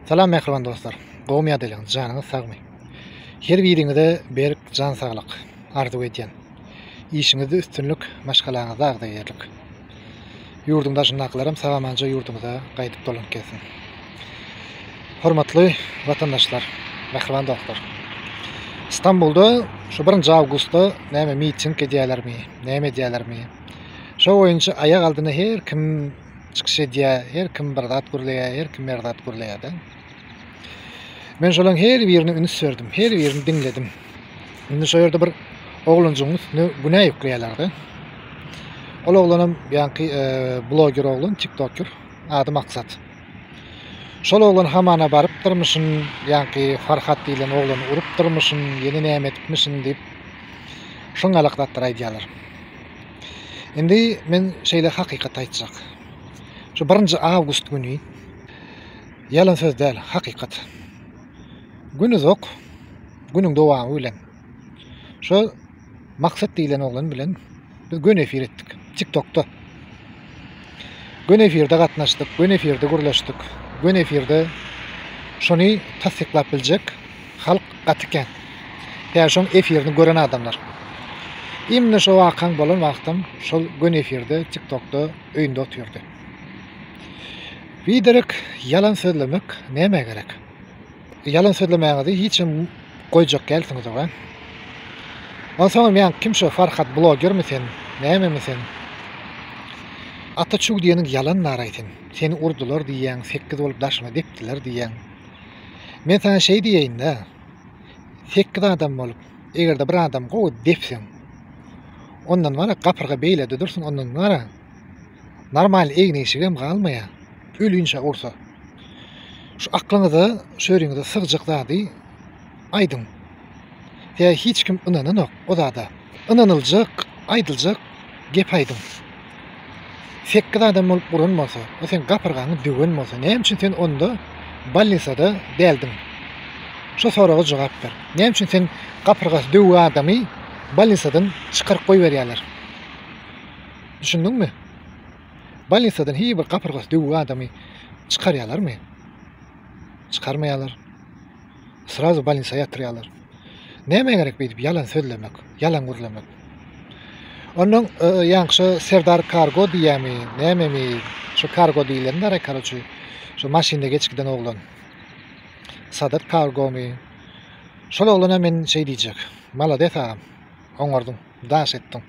Salam mehribon dostlar. Gowmy adelyňyz, janyňyz sagmy. Her biriňizde berk jan saglyk arzu edýän. İşiňizde üstünlük, maşgalaňyzda agdaýarlyk. Ýurdumda şundaklaram sagamanja ýurdumyza gaýdyp dolanyp gelsin. Hormatly watandaşlar, mehribon dostlar. İstanbulda şu 1 awgustda näme miting edýärlermi, näme edýärlermi? Şo boýunça aýak aldyna her kim çykyş edýär, her kim bir zat gürleýär, her kim bir zat gürleýär. Men şolaň her birini üns verdim, her birini dinledim. Indi şo ýerde bir oglanjyň üstüne günä ýükleýärlerdi. Ol oglanam ýanky bloger oglan, TikToker, ady Maksat. Şol oglan hamana baryp durmuşyn, ýanky Farhat diýilen oglany urup durmuşyn, ýene näme etmişin diýip şoňalakdatlar aýdýarlar. Indi men şeýle hakykat aýtjak. Şu 1 awgust güni ýalan söz däl, hakykat. Günü zok, günüň dowamy bilen. Şo Maksat diýilen oglan bilen biz gün efir etdik TikTok'ta. Gün efirde gatnaşdyk, gün efirde gürleşdik. Gün efirde şonu tasdiklap biljek halk gatyken. Ýa şoň efirini gören adamlar. Imne şo wakaň bolan wagtym şol gün efirde TikTok'ta öýünde oturdy. Biderek yalan sözlemek näme gerek? Yalan sözlemäňizi hiçim goýjak gelsiňiz oga. Onsoň men kim şo Farhat bloger misin? Näme misin? Ataçuk diýeniň yalan naraýtyn. Seni urdular diýen, 8 bolup daşma depdiler diýen. Men sana şey diýeýin-de. 8 adam bolup, egerde bir adam gowy depsen, ondan wara gapyrga beýledi dursun, ondan wara normal egneşigem galmaýa. Ölünçe ursa. Şu aklyňyza, şöýrüňize sygjykdady aýdym. Ýa hiç kim ynananok o zada. Ynanyljak, aýdyljak gep aýdym. 8 adam bolup uranmasa, o sen gapyrgaňy düwen bolsa, näme üçin sen onda balnisada däldim? Şo soraga jogap ber. Näme üçin sen gapyrgasy düwen adamy balnisadan çykaryp goýberýärler? Düşündiňmi? Balnisadan hiç bir gapyrgasy düwen adamy çykarýarlarmy? Çykarmaýarlar. Srazu balnisaya ýatyrýarlar. Näme gerek beýip yalan sözlemek, yalan gürlemek. Onuň ýanky Serdar Kargo diýämi, näme şu Kargo diýilenler ekaraçy, şu maşynda geçkiden oglan. Sadat Kargomy. Şol oglana men şey diýjek. Malades agam. Oňardym, daş etdim.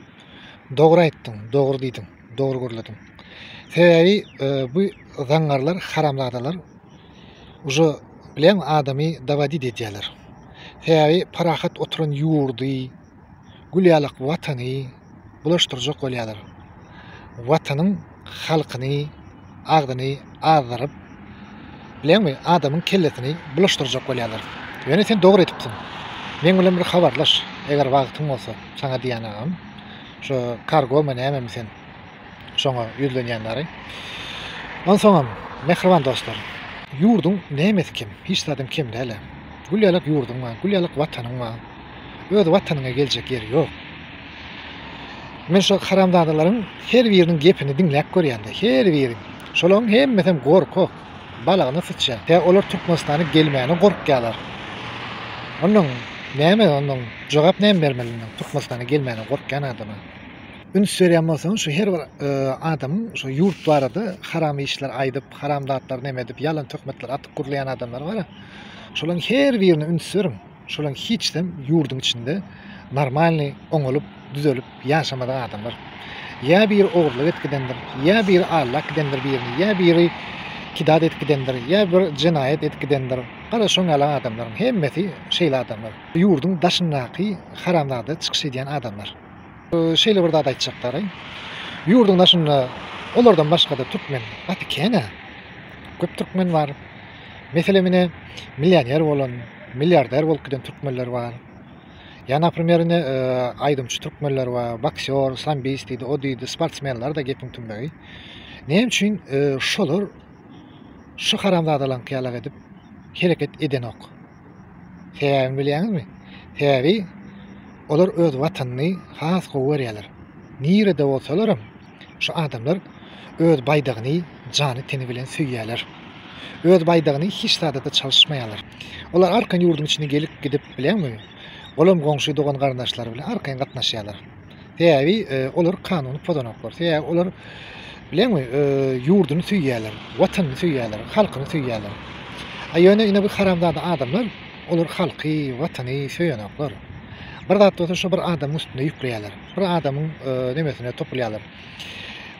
Dogry aýtdyň, dogry diýdim, dogry gürledim. Sebebi bu zaňarlar, haramladalar. Ujo bilen adamy dawadi edýärler. Sebebi parahat oturan ýurdy, gülýalyk watany bulaşdyrjak bolýarlar. Watanyň halkyny, agdyny azdyryp, bilenmi, adamyň kellesini bulaşdyrjak bolýarlar. Ýöne sen dogry etipsin. Men bilen bir habarlaş, eger wagtyň bolsa, saňa diýanagam. Şo Kargo näme sen? Şoňa ýüzlenýänleri. Onsoň mehribon dostlar, ýurdun nämesi kim? Hiç adam kim däl. Gülýalyk ýurdun var, gülýalyk watanyň var. Öz watanyňa geljek ýeri ýok. Men şo haramdadalaryň her biriniň gepini dinläp görýände, her biri. Şolaň hemmesem gorkak, balagyny sıçýar. Tä olar Türkmenistana gelmäni gorkýarlar. Onuň näme onuň jogap näme bermeliň? Türkmenistana gelmäni gorkýan adama. Üns berýän bolsaň şu her bir adam şu ýurt barada haram işler aýdyp, haramdatlar näme edip, yalan töhmetler atyp gürleýän adamlar bar. Şolaň her birini üns berim. Şolaň hiçdem ýurdun içinde normalny oňalyp, düzelip ýaşamadan adamlar. Ya bir oğurluk etkidendir, ya bir allak etkidendir birini, ya biri kidad etkidendir, ya bir cinayet etkidendir. Gara şoňalan adamlaryň hemmesi şeýle adamlar. Ýurdun daşyndaky haramlarda çykyş edýän adamlar. Şeýle bir zat aýtjaklar. Ýurdun daşynda olardan başga da türkmen batykena. Köp türkmen bar. Mesele mine millioner bolan, milliarder bolup giden türkmenler bar. Ya naprimер aýdymçy türkmenler bar, boksyor, sambist diýdi, o diýdi, sportsmenler da gepin tünbägi. Näme üçin şolar şu haramdadalan kıyalak edip hareket eden ok. Sebäbini bilýäňizmi? Sebebi olar öz watanyny has goýarýarlar. Nirede bolsalar şu adamlar öz baydygyny jany teni bilen süýýärler. öz baydagyny hiç taýda çalışmaýarlar. Olar arkan ýurdun içine gelip gidip bilenmi? Olam goňşy dogan garnaşlary bilen arkan gatnaşýarlar. Täbi olar kanuny pozanoklar. Täbi olar bilenmi? Ýurduny süýýärler, watanyny süýýärler, halkyny süýýärler. Aýöne ine bu haramzada adamlar olar halky, watany süýýänoklar. Bir zat bolsa şu bir adam üstüne ýükleýärler. Bir adamyň nemesine topulýarlar.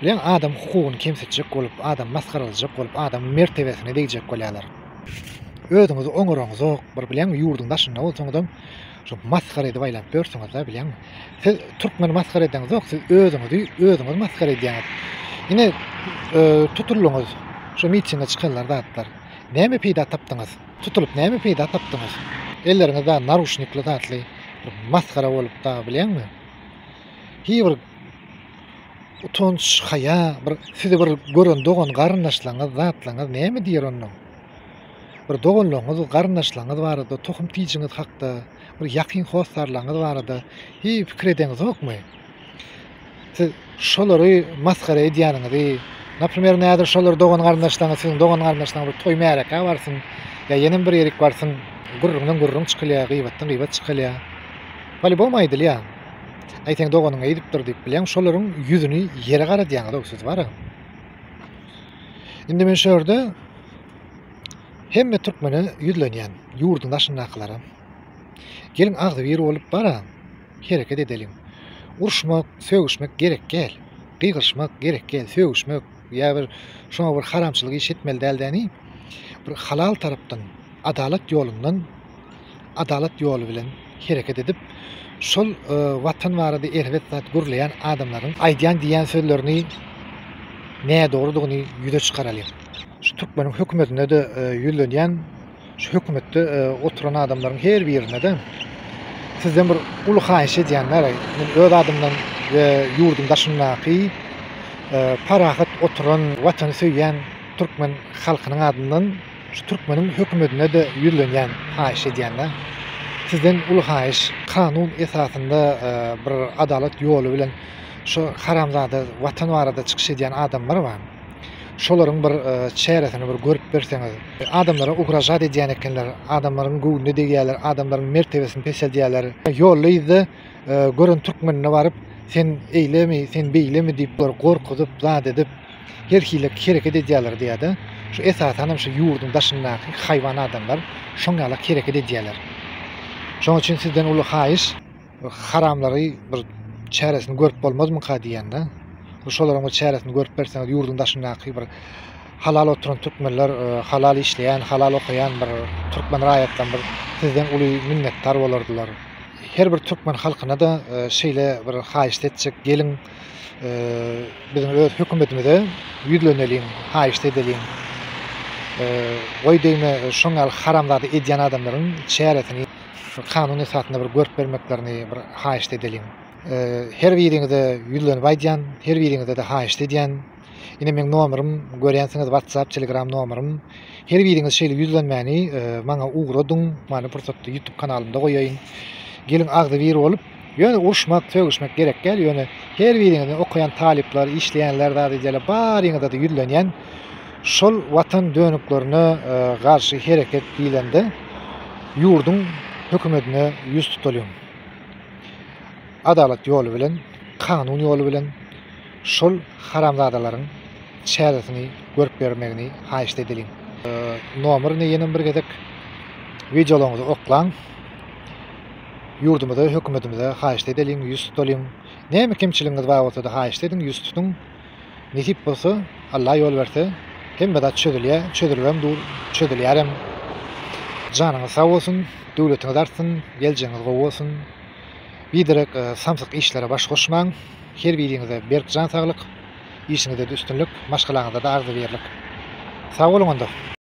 Bilen adam hukugyny kemsetjek bolup, adam maskaralajak bolup, adam mertebesine degijek bolýarlar. Özüňizi oňuraňyz ok, bir bilen ýurdun daşynda bolsaňyz şu maskara edip aýlap berseňiz da bilen. Siz türkmen maskara edýäňiz ok, siz özüňiz maskara edýäňiz. Ine tutulýaňyz, şu mitinge çykanlar zatlar. Näme peýda tapdyňyz? Tutulup näme peýda tapdyňyz? Elleriňizde narushnikli zatly maskara bolup da bilenmi? Hiçbir utanç, haya, bir sizi bir gören dogan garnaşlaryňyz, zatlaryňyz näme diýer onu? Bir doganlaryňyz, garnaşlaryňyz barada, tohum tiýjiňiz hakda, bir ýakyn hostarlaryňyz barada, hiç pikir edýäňiz okmy? Siz şolary maskara edýäňizi, naprimер, näder şolar dogan garnaşlaryňyz, siziň dogan garnaşlaryňyz bir toý märeke barsyn, ýa ýene bir ýerik barsyn, gurrundan gurrun çykylýar, gybetden gybat çykylýar. Bali bolmaýdyl ýa. Aýteň doganyň eýdipdir diýip bilen şolaryň ýüzüni ýere garadýaňyz söz bar. Indi men şu ýerde hemme türkmeni ýüzlenýän ýurdun daşyndakylara gelin agdy bir bolup bara hereket edelim. Uruşmak, sögüşmek gerek gel. Gygyrşmak gerek gel, sögüşmek ýa bir şoňa bir haramçylyk iş etmeli däldäni bir halal tarapdan, adalet ýolundan, adalet ýolu bilen hereket edip şol watan barada erwet zat gurlayan adamlaryň aýdýan diýen sözlerini näme dogrudygyny ýüze çykaraly. Şu türkmeniň hökümetine de ýüzlenýän, şu hökümetde oturan adamlaryň her birine de sizden bir ulu haýyş edýänler, öz adamdan ýurdun daşyndaky parahat oturan, watany söýýän türkmen halkynyň adyndan şu türkmeniň hökümetine de ýüzlenýän haýyş edýänler. Sizden ulu haýyş kanun esasında bir adalet ýolu bilen şu haramzada watan barada çykyş edýän adamlar bar. Şolaryň bir çäresini bir görüp berseňiz, adamlara ugrajat edýän ekenler, adamlaryň göwünde degýärler, adamlaryň mertebesini peşedýärler. Ýollydy görün türkmenine baryp sen eýlemi, sen beýlemi diýip gorkudyp, zat edip her hile hereket edýärler diýýärdi. Şu esasan şu ýurdun daşyndaky haýwan adamlar şoňa hereket edýärler. Şoň üçin sizden ulu haýyş haramlary bir çäresini görüp bolmazmy ka diýende. Şolaryň bir çäresini görüp berseňiz ýurdun daşyndaky bir halal oturan türkmenler, halal işleýän, halal okuyan bir türkmen raýatdan bir sizden uly minnetdar bolardylar. Her bir türkmen halkyna da şeýle bir haýyş etjek, gelin bizim öz hökümetimize ýüzleneliň, haýyş edelim. Oý diýme şoňa haramlary edýän adamlaryň çäresini kanun esasında bir görüp bermeklerini bir haýyş edelim. Her biriňizde ýüzlenip aýdýan, her biriňizde de haýyş edýän. Ine meň nomerym, görýänsiňiz WhatsApp, Telegram nomerym. Her biriňiz şeýle ýüzlenmäni maňa ugradyň, mana pursatda YouTube kanalymda goýaýyn. Gelin agdy bir bolup, ýöne uruşmak, sögüşmek gerek gel, ýöne her biriňiz okuyan talipler, işleýänler da diýerler, bariňizde de ýüzlenýän şol watan dönüklerine garşy hereket diýilende ýurdun hökümetine ýüz tutulýar. Adalet ýolu bilen, kanun ýolu bilen şol haramzadalaryň çäresini görüp bermegini haýyş edelim. Nomerini ýene bir gezek videolaryňyzy oklaň. Ýurdumyza, hökümetimize haýyş edelim, ýüz tutulýar. Näme kemçiligiňiz bar bolsa da haýyş edin, ýüz tutun. Nesip bolsa, Allah ýol berse, hemme da çödülýär, çödülbem dur, çödülýärem. Janyňyz sag bolsun, döwletiňiz artsyn, geljegiňiz gowy bolsun. Biderek samsyk işlere baş goşmaň. Her biriňize berk jan saglyk, işiňizde üstünlük, maşgalaňyzda da arzy berlik. Sag bolun onda.